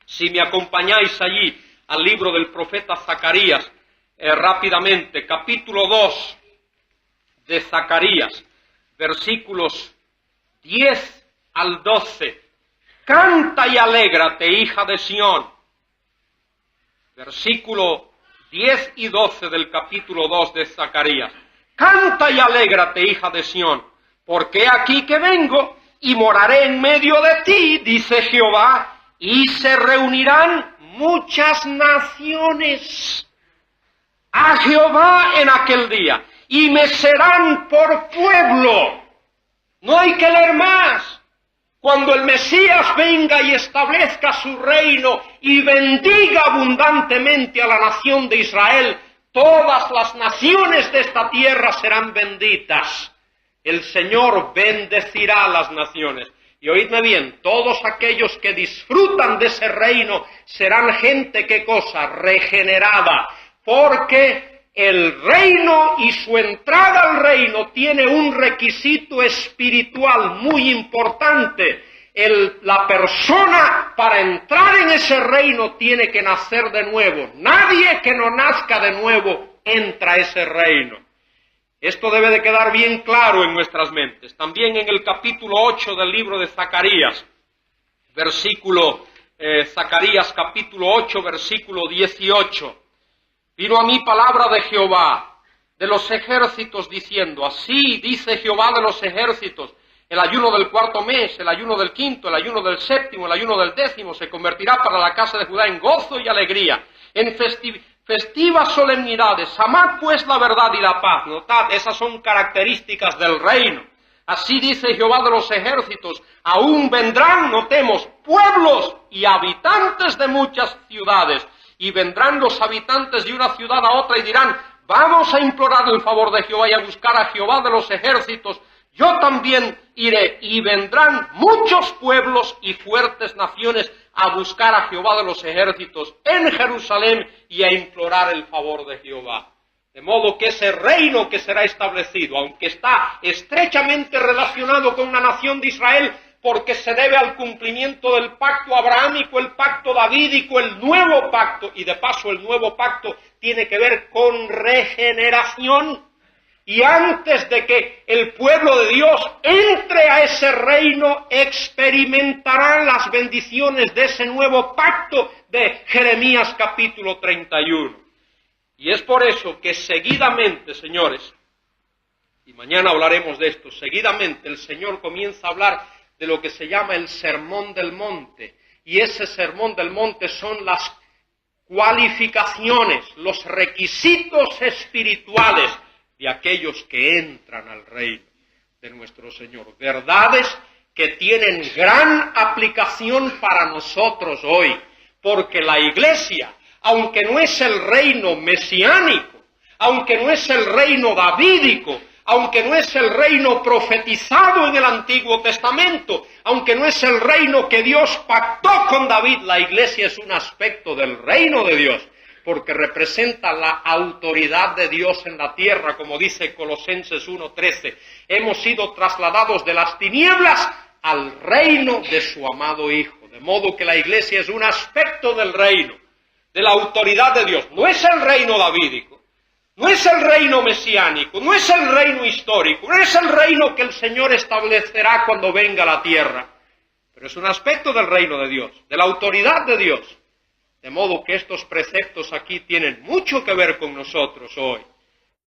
Si me acompañáis allí al libro del profeta Zacarías, rápidamente, capítulo 2 de Zacarías, versículos 10 al 12. Canta y alégrate, hija de Sión. Versículo 10 y 12 del capítulo 2 de Zacarías. Canta y alégrate, hija de Sión, porque aquí que vengo y moraré en medio de ti, dice Jehová, y se reunirán muchas naciones a Jehová en aquel día, y me serán por pueblo. No hay que leer más. Cuando el Mesías venga y establezca su reino y bendiga abundantemente a la nación de Israel, todas las naciones de esta tierra serán benditas. El Señor bendecirá a las naciones. Y oídme bien, todos aquellos que disfrutan de ese reino serán gente, ¿qué cosa? Regenerada. Porque el reino y su entrada al reino tiene un requisito espiritual muy importante. La persona para entrar en ese reino tiene que nacer de nuevo. Nadie que no nazca de nuevo entra a ese reino. Esto debe de quedar bien claro en nuestras mentes. También en el capítulo 8 del libro de Zacarías, Zacarías capítulo 8, versículo 18. Vino a mí palabra de Jehová, de los ejércitos, diciendo, así dice Jehová de los ejércitos, el ayuno del cuarto mes, el ayuno del quinto, el ayuno del séptimo, el ayuno del décimo, se convertirá para la casa de Judá en gozo y alegría, en festivas solemnidades. Amad pues la verdad y la paz. Notad, esas son características del reino. Así dice Jehová de los ejércitos, aún vendrán, notemos, pueblos y habitantes de muchas ciudades, y vendrán los habitantes de una ciudad a otra y dirán, vamos a implorar el favor de Jehová y a buscar a Jehová de los ejércitos. Yo también iré, y vendrán muchos pueblos y fuertes naciones a buscar a Jehová de los ejércitos en Jerusalén y a implorar el favor de Jehová. De modo que ese reino que será establecido, aunque está estrechamente relacionado con la nación de Israel, porque se debe al cumplimiento del pacto abrahámico, el pacto davídico, el nuevo pacto, y de paso el nuevo pacto tiene que ver con regeneración. Y antes de que el pueblo de Dios entre a ese reino, experimentarán las bendiciones de ese nuevo pacto de Jeremías capítulo 31. Y es por eso que seguidamente, señores, y mañana hablaremos de esto, seguidamente el Señor comienza a hablar de lo que se llama el Sermón del Monte. Y ese Sermón del Monte son las cualificaciones, los requisitos espirituales de aquellos que entran al reino de nuestro Señor. Verdades que tienen gran aplicación para nosotros hoy, porque la iglesia, aunque no es el reino mesiánico, aunque no es el reino davídico, aunque no es el reino profetizado en el Antiguo Testamento, aunque no es el reino que Dios pactó con David, la iglesia es un aspecto del reino de Dios, porque representa la autoridad de Dios en la tierra, como dice Colosenses 1:13. Hemos sido trasladados de las tinieblas al reino de su amado Hijo, de modo que la iglesia es un aspecto del reino, de la autoridad de Dios. No es el reino davídico, no es el reino mesiánico, no es el reino histórico, no es el reino que el Señor establecerá cuando venga a la tierra, pero es un aspecto del reino de Dios, de la autoridad de Dios. De modo que estos preceptos aquí tienen mucho que ver con nosotros hoy.